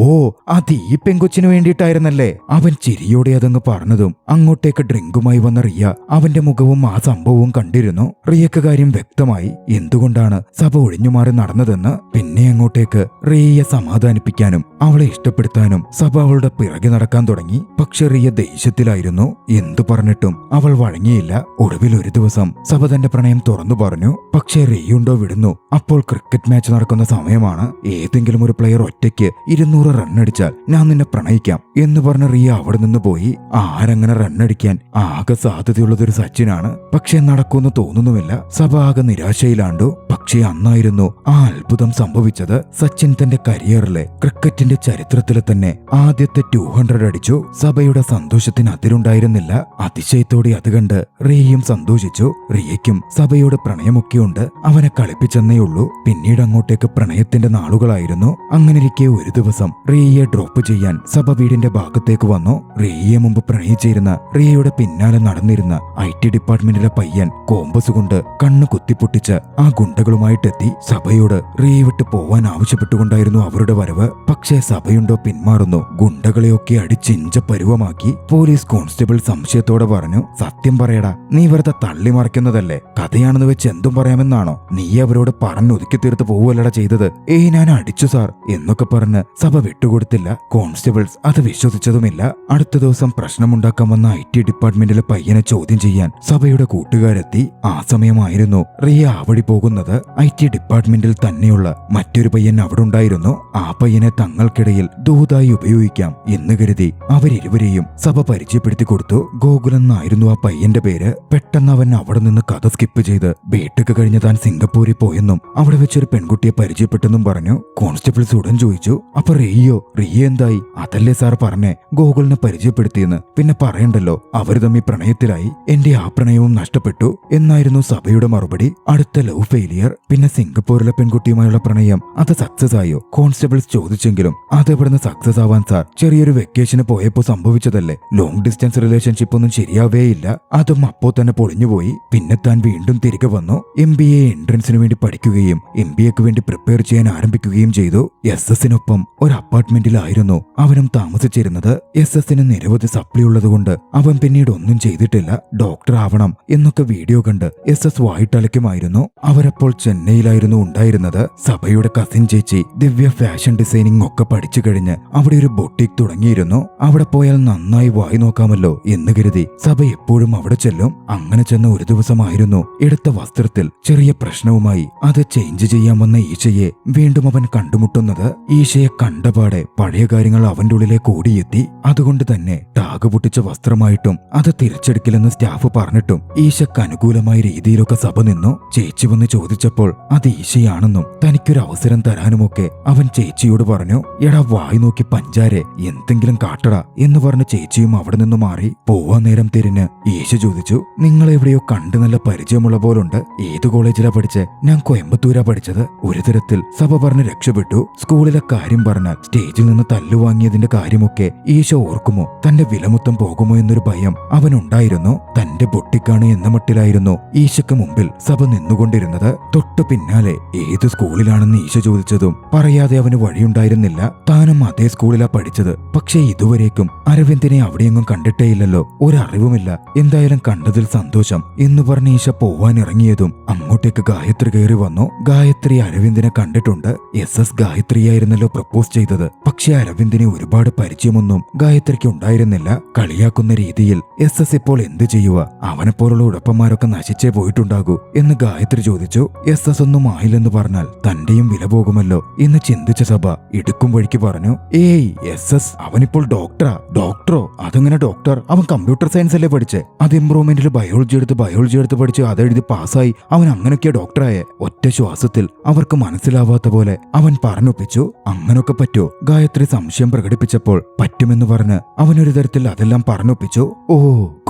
അത് ഈ പെൺകൊച്ചിന് വേണ്ടിയിട്ടായിരുന്നല്ലേ? അവൻ ചിരിയോടെ അതങ്ങ് പറഞ്ഞതും അങ്ങോട്ടേക്ക് ഡ്രിങ്കുമായി വന്ന റിയ അവന്റെ മുഖവും ആ സംഭവവും കണ്ടിരുന്നു. റിയക്ക് കാര്യം വ്യക്തമായി എന്തുകൊണ്ടാണ് സഭ ഒഴിഞ്ഞുമാറി നടന്നതെന്ന്. പിന്നെ അങ്ങോട്ടേക്ക് റിയയെ സമാധാനിപ്പിക്കാനും അവളെ ഇഷ്ടപ്പെടുത്താനും സഭ അവളുടെ പിറകെ നടക്കാൻ തുടങ്ങി. പക്ഷെ റിയ ദേഷ്യത്തിലായിരുന്നു. എന്തു പറഞ്ഞിട്ടും അവൾ വഴങ്ങിയില്ല. ഒടുവിൽ ഒരു ദിവസം സഭ തന്റെ പ്രണയം തുറന്നു പറഞ്ഞു. പക്ഷേ റിയുണ്ടോ വിടുന്നു. അപ്പോൾ ക്രിക്കറ്റ് മാച്ച് നടക്കുന്ന സമയമാണ്. ഏതെങ്കിലും ഒരു പ്ലെയർ ഒറ്റയ്ക്ക് 200 റണ്ണടിച്ചാൽ ഞാൻ നിന്നെ പ്രണയിക്കാം എന്ന് പറഞ്ഞ റിയ അവിടെ നിന്ന് പോയി. ആരങ്ങനെ റണ്ണടിക്കാൻ ആകെ സാധ്യതയുള്ളതൊരു സച്ചിനാണ്. പക്ഷെ നടക്കുമെന്ന് തോന്നുന്നുമില്ല. സഭ ആകെ നിരാശയിലാണ്ടു. പക്ഷേ അന്നായിരുന്നു ആ അത്ഭുതം സംഭവിച്ചത്. സച്ചിൻ തന്റെ കരിയറിലെ ക്രിക്കറ്റിന്റെ ചരിത്രത്തിലെ തന്നെ ആദ്യത്തെ 200 അടിച്ചു. സഭയുടെ സന്തോഷത്തിന് അതിരുണ്ടായിരുന്നില്ല. അതിശയത്തോടെ അത് കണ്ട് റിയയും സന്തോഷിച്ചു. റിയയ്ക്കും സഭയോട് പ്രണയമൊക്കെയുണ്ട്. അവനെ കളിപ്പിച്ചെന്നേ ഉള്ളൂ. പിന്നീട് അങ്ങോട്ടേക്ക് പ്രണയത്തിന്റെ നാളുകളായിരുന്നു. അങ്ങനെയിരിക്കെ ഒരു ദിവസം റിയയെ ഡ്രോപ്പ് ചെയ്യാൻ സഭ വീടിന്റെ ഭാഗത്തേക്ക് വന്നു. റിയയെ മുമ്പ് പ്രണയിച്ചിരുന്ന റിയയുടെ പിന്നാലെ നടന്നിരുന്ന IT ഡിപ്പാർട്ട്മെന്റിലെ പയ്യൻ കോമ്പസ് കൊണ്ട് കണ്ണ് കുത്തിപ്പൊട്ടിച്ച് ആ ഗുണ്ടകളുമായിട്ടെത്തി. സഭയോട് റിയ വിട്ട് പോവാൻ ആവശ്യപ്പെട്ടുകൊണ്ടായിരുന്നു അവരുടെ വരവ്. പക്ഷേ സഭയുണ്ടോ പിന്മാറുന്നു. ഗുണ്ടകളെയൊക്കെ അടിച്ചിഞ്ച പരുവമാക്കി. പോലീസ് കോൺസ്റ്റബിൾ സംശയത്തോടെ പറഞ്ഞു, സത്യം പറയടാ, നീ വെറുതെ തള്ളിമറിക്കുന്നതല്ലേ? കഥയാണെന്ന് വെച്ച് എന്തും പറയാമെന്നാണോ? നീ അവരോട് പറഞ്ഞൊതുക്കി തീർത്ത് പോവുകയല്ലടാ ചെയ്തത്. ഞാൻ അടിച്ചു സാർ എന്നൊക്കെ പറഞ്ഞ് സഭ വിട്ടുകൊടുത്തില്ല. കോൺസ്റ്റബിൾസ് അത് വിശ്വസിച്ചതുമില്ല. അടുത്ത ദിവസം പ്രശ്നമുണ്ടാക്കാൻ വന്ന IT ഡിപ്പാർട്ട്മെന്റിലെ പയ്യനെ ചോദ്യം ചെയ്യാൻ സഭയുടെ കൂട്ടുകാരെത്തി. ആ സമയമായിരുന്നു റിയ ആവടി പോകുന്നത്. IT ഡിപ്പാർട്ട്മെന്റിൽ തന്നെയുള്ള മറ്റൊരു പയ്യൻ അവിടെ ഉണ്ടായിരുന്നു. ആ പയ്യനെ തങ്ങൾക്കിടയിൽ ദൂതായി ഉപയോഗിക്കാം എന്ന് കരുതി അവരിരുവരെയും സഭ പരിചയപ്പെടുത്തി കൊടുത്തു. ഗോകുൽ എന്നായിരുന്നു ആ പയ്യന്റെ പേര്. പെട്ടെന്ന് അവൻ അവിടെ നിന്ന് കഥ സ്കിപ്പ് ചെയ്ത് ബേട്ടൊക്കെ കഴിഞ്ഞ് താൻ സിംഗപ്പൂരിൽ പോയെന്നും അവിടെ വെച്ചൊരു പെൺകുട്ടിയെ പരിചയപ്പെട്ടെന്നും പറഞ്ഞു. കോൺസ്റ്റബിൾസ് ഉടൻ ചോദിച്ചു, അപ്പൊ റിയ എന്തായി? അതല്ലേ സാർ പറഞ്ഞേ ഗോകുലിനെ പരിചയപ്പെടുത്തിയെന്ന്. പിന്നെ പറയണ്ടല്ലോ, അവര് തമ്മിൽ പ്രണയത്തിലായി. എന്റെ ആ പ്രണയവും നഷ്ടപ്പെട്ടു എന്നായിരുന്നു സഭയുടെ മറുപടി. അടുത്ത ലവ് ഫെയിലിയർ. പിന്നെ സിംഗപ്പൂരിലെ പെൺകുട്ടിയുമായുള്ള പ്രണയം അത് സക്സസ് ആയോ? കോൺസ്റ്റബിൾസ് ചോദിച്ചെങ്കിലും അതെവിടുന്ന് സക്സസ് ആവാൻ സാർ? ചെറിയൊരു വെക്കേഷന് പോയപ്പോ സംഭവിച്ചതല്ലേ. ലോങ് ഡിസ്റ്റൻസ് റിലേഷൻഷിപ്പ് ഒന്നും ശരിയാവേയില്ല. അതും അപ്പോ തന്നെ പൊളിഞ്ഞുപോയി. പിന്നെ താൻ വീണ്ടും തിരികെ വന്നു. MBA എൻട്രൻസിന് വേണ്ടി പഠിക്കുകയും MBAക്ക് വേണ്ടി പ്രിപ്പയർ ചെയ്യാൻ ആരംഭിക്കുകയും ചെയ്തു. SS-നൊപ്പം ഒരു അപ്പാർട്ട്മെന്റിലായിരുന്നു അവനും താമസിച്ചിരുന്നത്. SS-ന് നിരവധി സപ്ലി ഉള്ളതുകൊണ്ട് അവൻ പിന്നീട് ഒന്നും ചെയ്തിട്ടില്ല. ഡോക്ടർ ആവണം എന്നൊക്കെ വീഡിയോ കണ്ട് SS വായിട്ടലയ്ക്കുമായിരുന്നു. അവരപ്പോൾ ചെന്നൈയിലായിരുന്നു ഉണ്ടായിരുന്നത്. സഭയുടെ കസിൻ ചേച്ചി ദിവ്യ ഫാഷൻ ഡിസൈനിങ് ഒക്കെ പഠിച്ചു കഴിഞ്ഞ് അവിടെ ഒരു ബൊട്ടിക് തുടങ്ങിയിരുന്നു. അവിടെ പോയാൽ നന്നായി വായി നോക്കാമല്ലോ എന്ന് കരുതി സഭ എപ്പോഴും അവിടെ ചെല്ലും. അങ്ങനെ ചെന്ന ഒരു ദിവസമായിരുന്നു എടുത്ത വസ്ത്രത്തിൽ ചെറിയ പ്രശ്നവുമായി അത് ചേഞ്ച് ചെയ്യാൻ വന്ന ഈശയെ വീണ്ടും അവൻ കണ്ടുമുട്ടുന്നത്. ഈശയെ കണ്ടപാടെ പഴയ കാര്യങ്ങൾ അവന്റെ ഉള്ളിലേക്ക് ഓടിയെത്തി. അതുകൊണ്ട് തന്നെ ടാഗ് പൊട്ടിച്ച വസ്ത്രമായിട്ടും അത് തിരിച്ചെടുക്കില്ലെന്ന് സ്റ്റാഫ് പറഞ്ഞിട്ടും ഈശക്ക് അനുകൂലമായ രീതിയിലൊക്കെ സഭ നിന്നു. ചേച്ചി വന്ന് ചോദിച്ചപ്പോൾ അത് ഈശയാണെന്നും തനിക്കൊരു അവസരം തരാനുമൊക്കെ അവൻ ചേച്ചിയോട് പറഞ്ഞു. എടാ വായി നോക്കി പഞ്ചാരെ, എന്തെങ്കിലും കാട്ടടാ എന്ന് പറഞ്ഞ് ചേച്ചിയും അവിടെ നിന്ന് മാറി. പോവാൻ നേരം തിരിഞ്ഞ് ഈശ ചോദിച്ചു, നിങ്ങളെവിടെയോ കണ്ടു നല്ല പരിചയമുള്ള പോലുണ്ട്. ഏത് കോളേജിലാ പഠിച്ചേ? ഞാൻ കോയമ്പത്തൂരാ പഠിച്ചത്. ഒരു തരത്തിൽ സഭ പറഞ്ഞ് രക്ഷപ്പെട്ടു. സ്കൂളിലെ കാര്യം പറഞ്ഞാൽ സ്റ്റേജിൽ നിന്ന് തല്ലുവാങ്ങിയതിന്റെ കാര്യമൊക്കെ ഈശ ഓർക്കുമോ? തന്റെ വിലമുത്തം പോകുമോ എന്നൊരു ഭയം അവനുണ്ടായിരുന്നു. തന്റെ പൊട്ടിക്കാണ് എന്ന മട്ടിലായിരുന്നു ഈശയ്ക്ക് മുമ്പിൽ സഭ നിന്നുകൊണ്ടിരുന്നത്. തൊട്ടു പിന്നാലെ ഏത് സ്കൂളിലാണെന്ന് ഈശ ചോദിച്ചതും പറയാതെ അവന് വഴിയുണ്ടായിരുന്നില്ല. താനും അതേ സ്കൂളിലാ പഠിച്ചത്. പക്ഷേ ഇതുവരേക്കും അരവിന്ദിനെ അവിടെയെങ്ങും കണ്ടിട്ടേയില്ലല്ലോ. ഒരറിവുമില്ല. എന്തായാലും കണ്ടതിൽ സന്തോഷം എന്ന് പറഞ്ഞ് ഈശ പോവാനിറങ്ങിയതും അങ്ങോട്ടേക്ക് ഗായത്രി കയറി വന്നു. ഗായത്രി അരവിന്ദിനെ കണ്ടിട്ടുണ്ട്. SS ഗായത്രിയായിരുന്നല്ലോ പ്രപ്പോസ് ചെയ്തത്. പക്ഷെ അരവിന്ദിനെ ഒരുപാട് പരിചയമൊന്നും ഗായത്രിക്ക് ഉണ്ടായിരുന്നില്ല. കളിയാക്കുന്ന രീതിയിൽ SS ഇപ്പോൾ എന്ത് ചെയ്യുക? അവനെപ്പോലുള്ള ഉടപ്പന്മാരൊക്കെ നശിച്ചേ പോയിട്ടുണ്ടാകൂ എന്ന് ഗായത്രി ചോദിച്ചു. SS ഒന്നും ആയില്ലെന്ന് പറഞ്ഞാൽ തന്റെയും വില പോകുമല്ലോ എന്ന് ചിന്തിച്ച സഭ ഇടുക്കും വഴിക്ക് പറഞ്ഞു, ഏയ് SS അവനിപ്പോൾ ഡോക്ടറോ? അതെങ്ങനെ ഡോക്ടർ? അവൻ കമ്പ്യൂട്ടർ സയൻസ് അല്ലേ പഠിച്ചേ? അത് ഇംപ്രൂവ്മെന്റിൽ ബയോളജി എടുത്ത് പഠിച്ച് അതെഴുതി പാസ്സായി അവൻ അങ്ങനെയൊക്കെയാ ഡോക്ടറായേ. ഒറ്റ ശ്വാസത്തിൽ അവർക്ക് മനസ്സിലാവാത്ത പോലെ അവൻ പറഞ്ഞൊപ്പിച്ചു. അങ്ങനൊക്കെ പറ്റോ? ഗായത്രി സംശയം പ്രകടിപ്പിച്ചപ്പോൾ പറ്റുമെന്ന് പറഞ്ഞ് അവനൊരു തരത്തിൽ അതെല്ലാം പറഞ്ഞൊപ്പിച്ചു. ഓ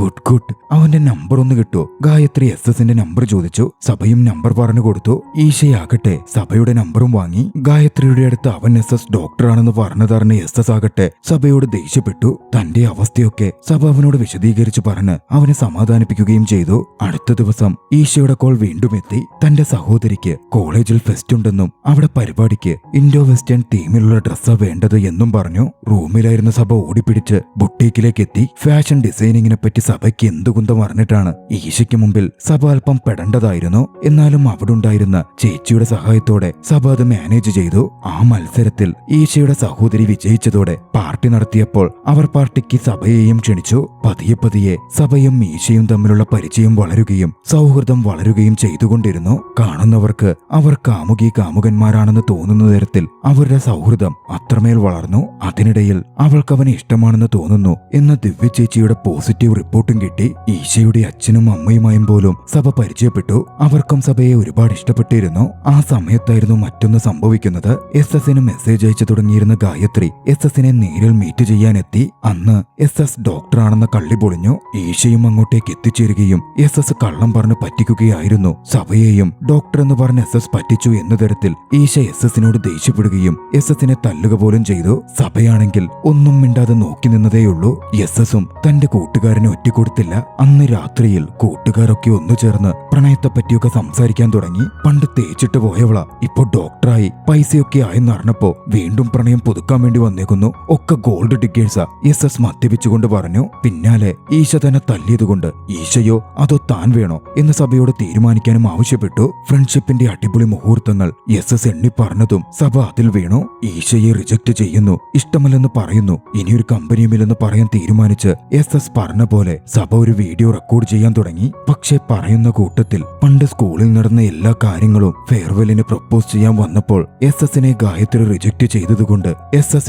ഗുഡ്. അവന്റെ നമ്പർ ഒന്ന് കിട്ടുമോ? ഗായത്രി ഗായത്രി SS നമ്പർ ചോദിച്ചു. സഭയും നമ്പർ പറഞ്ഞു കൊടുത്തു. ഈശയാകട്ടെ സഭയുടെ നമ്പറും വാങ്ങി. ഗായത്രിയുടെ അടുത്ത് അവൻ SS ഡോക്ടറാണെന്ന് പറഞ്ഞതറിഞ്ഞ SS ആകട്ടെ സഭയോട് ദേഷ്യപ്പെട്ടു. തന്റെ അവസ്ഥയൊക്കെ സഭ അവനോട് വിശദീകരിച്ചു പറഞ്ഞ് അവനെ സമാധാനിപ്പിക്കുകയും ചെയ്തു. അടുത്ത ദിവസം ഈശയുടെ കോൾ വീണ്ടും എത്തി. തന്റെ സഹോദരിക്ക് കോളേജിൽ ഫെസ്റ്റ് ഉണ്ടെന്നും അവിടെ പരിപാടിക്ക് ഇൻഡോ വെസ്റ്റേൺ തീമിലുള്ള ഡ്രസ്സാ വേണ്ടത് എന്നും പറഞ്ഞു. റൂമിലായിരുന്ന സഭ ഓടിപ്പിടിച്ച് ബുട്ടീക്കിലേക്ക് എത്തി. ഫാഷൻ ഡിസൈനിങ്ങിനെ പറ്റി സഭയ്ക്ക് എന്തു കുന്തം അറിഞ്ഞിട്ടാണ് ഈശയ്ക്ക് മുമ്പിൽ സഭ അല്പം പെടേണ്ടതായിരുന്നു. എന്നാലും അവിടെ ഉണ്ടായിരുന്ന ചേച്ചിയുടെ സഹായത്തോടെ സഭ അത് മാനേജ് ചെയ്തു. ആ മത്സരത്തിൽ ഈശയുടെ സഹോദരി വിജയിച്ചതോടെ പാർട്ടി നടത്തിയപ്പോൾ അവർ പാർട്ടിക്ക് സഭയെയും ക്ഷണിച്ചു. പതിയെ പതിയെ സഭയും ഈശയും തമ്മിലുള്ള പരിചയം വളരുകയും സൗഹൃദം വളരുകയും ചെയ്തുകൊണ്ടിരുന്നു. കാണുന്നവർക്ക് അവർ കാമുകന്മാരാണെന്ന് തോന്നുന്ന തരത്തിൽ അവരുടെ സൗഹൃദം അത്രമേൽ വളർന്നു. അതിനിടയിൽ അവൾക്ക് അവനെ ഇഷ്ടമാണെന്ന് തോന്നുന്നു എന്ന ദിവ്യ ചേച്ചിയുടെ പോസിറ്റീവ് റിപ്പോർട്ടും കിട്ടി. ഈശയുടെ അച്ഛനും അമ്മയുമായും പോലും സഭ പരിചയപ്പെട്ടു. അവർക്കും സഭയെ ഒരുപാട് ഇഷ്ടപ്പെട്ടിരുന്നു. ആ സമയത്തായിരുന്നു മറ്റൊന്ന് സംഭവിക്കുന്നത്. SS മെസ്സേജ് അയച്ചു തുടങ്ങിയിരുന്ന ഗായത്രി SS നേരിൽ മീറ്റ് ചെയ്യാനെത്തി. അന്ന് SS ഡോക്ടറാണെന്ന കള്ളി പൊളിഞ്ഞു. ഈശയും അങ്ങോട്ടേക്ക് എത്തിച്ചേരുകയും SS കള്ളം പറഞ്ഞു പറ്റിക്കുകയായിരുന്നു. സഭയെയും ഡോക്ടർ എന്ന് പറഞ്ഞ് SS പറ്റിച്ചു എന്ന തരത്തിൽ ഈശ SS ദേഷ്യപ്പെടുകയും SS തല്ലുക പോലും ചെയ്തു. സഭയാണെങ്കിൽ ഒന്നും മിണ്ടാതെ നോക്കി നിന്നതേയുള്ളൂ. SS തന്റെ കൂട്ടുകാരനെ ഒറ്റക്കൊടുത്തില്ല. അന്ന് രാത്രിയിൽ കൂട്ടുകാരൊക്കെ ഒന്നു ചേർന്ന് പ്രണയത്തെ പറ്റിയൊക്കെ സംസാരിക്കാൻ തുടങ്ങി. പണ്ട് തേച്ചിട്ട് പോയവള ഇപ്പൊ ഡോക്ടറായി പൈസയൊക്കെ ആയെന്നറിഞ്ഞപ്പോ വീണ്ടും പ്രണയം പുതുക്കാൻ വേണ്ടി വന്നേക്കുന്നു. ഒക്കെ ഗോൾഡ് ഡിഗേഴ്സാ SS മദ്യപിച്ചുകൊണ്ട് പറഞ്ഞു. പിന്നാലെ ഈശ തന്നെ തല്ലിയതുകൊണ്ട് ഈശയോ അതോ താൻ വേണോ എന്ന് സഭയോട് തീരുമാനിക്കാനും ആവശ്യപ്പെട്ടു. ഫ്രണ്ട്ഷിപ്പിന്റെ അടിപൊളി മുഹൂർത്തങ്ങൾ SS എണ്ണി പറഞ്ഞതും സഭ അതിൽ വീണു. ഈശയെ റിജക്ട് ചെയ്യുന്നു, ഇഷ്ടമല്ലെന്ന് പറയുന്നു, ഇനിയൊരു കമ്പനിയുമില്ലെന്ന് പറയാൻ തീരുമാനിച്ച് SS പറഞ്ഞ പോലെ സഭ ഒരു വീഡിയോ റെക്കോർഡ് ചെയ്യാൻ തുടങ്ങി. പക്ഷെ പറയുന്ന കൂട്ടത്തിൽ പണ്ട് സ്കൂളിൽ നടന്ന എല്ലാ കാര്യങ്ങളും ഫെയർവെല്ലിന് പ്രപ്പോസ് ചെയ്യാൻ വന്നപ്പോൾ SS ഗായത്രി റിജക്ട് ചെയ്തതുകൊണ്ട് SS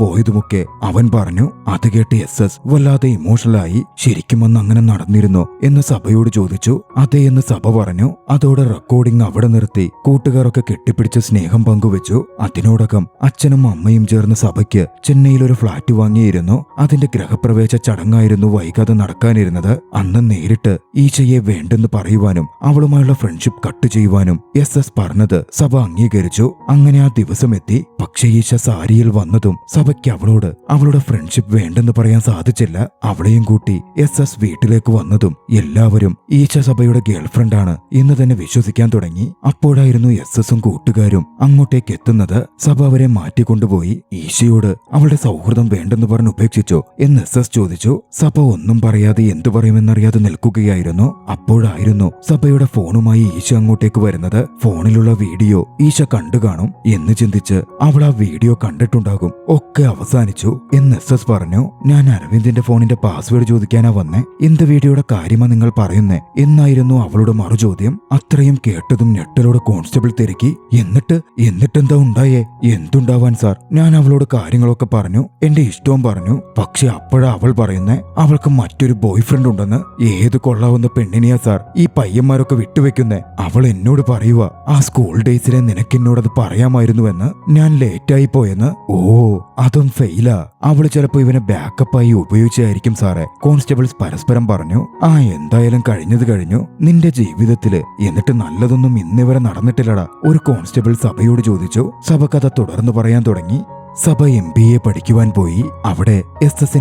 പോയതുമൊക്കെ അവൻ പറഞ്ഞു. അത് കേട്ട് SS വല്ലാതെ ഇമോഷണലായി. ശരിക്കും അന്ന് അങ്ങനെ നടന്നിരുന്നോ എന്ന് സഭയോട് ചോദിച്ചു. അതേ എന്ന് സഭ പറഞ്ഞു. അതോടെ റെക്കോർഡിംഗ് അവിടെ നിർത്തി. കൂട്ടുകാരൊക്കെ കെട്ടിപ്പിടിച്ച് സ്നേഹം പങ്കുവെച്ചു. അതിനോടകം അച്ഛനും അമ്മയും ചേർന്ന് സഭയ്ക്ക് ചെന്നൈയിൽ ഒരു ഫ്ളാറ്റ് വാങ്ങിയിരുന്നു. അതിന്റെ ഗ്രഹപ്രവേശ ചടങ്ങായിരുന്നു വൈകാതെ നടക്കാനിരുന്നത്. അന്ന് നേരിട്ട് ഈശയെ വേണ്ടെന്ന് പറയുവാനും അവളുമായുള്ള ഫ്രണ്ട്ഷിപ്പ് കട്ട് ചെയ്യുവാനും SS പറഞ്ഞത് സഭ അംഗീകരിച്ചു. അങ്ങനെ ആ ദിവസം എത്തി. പക്ഷേ ഈശ സാരിയിൽ വന്നതും സഭയ്ക്ക് അവളോട് അവളുടെ ഫ്രണ്ട്ഷിപ്പ് വേണ്ടെന്ന് പറയാൻ സാധിച്ചില്ല. അവളെയും കൂട്ടി SS വീട്ടിലേക്ക് വന്നതും എല്ലാവരും ഈശ സഭയുടെ ഗേൾഫ്രണ്ടാണ് എന്ന് തന്നെ വിശ്വസിക്കാൻ തുടങ്ങി. അപ്പോഴായിരുന്നു SS കൂട്ടുകാരും അങ്ങോട്ടേക്ക് എത്തുന്നത്. സഭ അവരെ മാറ്റിക്കൊണ്ടുപോയി. ഈശയോട് അവളുടെ സൗഹൃദം വേണ്ടെന്ന് പറഞ്ഞ് ഉപേക്ഷിച്ചോ എന്ന് SS ചോദിച്ചു. സഭ ഒന്നും പറയാതെ എന്തു പറയുമെന്നറിയാതെ നിൽക്കുകയായിരുന്നു. അപ്പോഴായിരുന്നു സഭയുടെ ഫോണുമായി ഈശ അങ്ങോട്ടേക്ക് വരുന്നത്. ഫോണിലുള്ള വീഡിയോ ഈശ കണ്ടു കാണും എന്ന് ചിന്തിച്ച് അവൾ ആ വീഡിയോ കണ്ടിട്ടുണ്ടാകും. ഒക്കെ അവസാനിച്ചു എന്ന് SS പറഞ്ഞു. ഞാൻ അരവിന്ദിന്റെ ഫോണിന്റെ പാസ്വേഡ് ചോദിക്കാനാ വന്നേ. എന്ത് വീഡിയോയുടെ കാര്യമാ നിങ്ങൾ പറയുന്നേ എന്നായിരുന്നു അവളുടെ മറുചോദ്യം. അത്രയും കേട്ടതും ഞെട്ടലോടെ കോൺസ്റ്റബിൾ തിരക്കി. എന്നിട്ടെന്താ ഉണ്ടായേ? എന്തുണ്ടാവാൻ സാർ, ഞാൻ അവളോട് കാര്യങ്ങളൊക്കെ പറഞ്ഞു, എന്റെ ഇഷ്ടവും പറഞ്ഞു. പക്ഷെ അപ്പോഴാ അവൾ പറയുന്നേ അവൾക്ക് മറ്റൊരു ബോയ് ഫ്രണ്ട് ഉണ്ടെന്ന്. ഏത് കൊള്ളാവുന്ന പെണ്ണിനെയാ സാർ ഈ പയ്യന്മാരൊക്കെ വിട്ടുവെക്കുന്നേ? അവൾ എന്നോട് പറയുക ആ സ്കൂൾ ഡേയ്സിലെ നിനക്കെന്നോടത് പറയാമായിരുന്നുവെന്ന്. ഞാൻ ലേറ്റായി പോയെന്ന്. ഓ അതും ഫെയിലാ. അവള് ചിലപ്പോ ഇവനെ ബാക്കപ്പായി ഉപയോഗിച്ചായിരിക്കും സാറേ, കോൺസ്റ്റബിൾസ് പരസ്പരം പറഞ്ഞു. ആ എന്തായാലും കഴിഞ്ഞത് കഴിഞ്ഞു. നിന്റെ ജീവിതത്തില് എന്നിട്ട് നല്ലതൊന്നും ഇന്നിവരെ നടന്നിട്ടില്ലടാ, ഒരു കോൺസ്റ്റബിൾ സഭയോട് ചോദിച്ചു. സഭ കഥ തുടർന്നു പറയാൻ തുടങ്ങി. സഭ MBA പഠിക്കുവാൻ പോയി. അവിടെ SS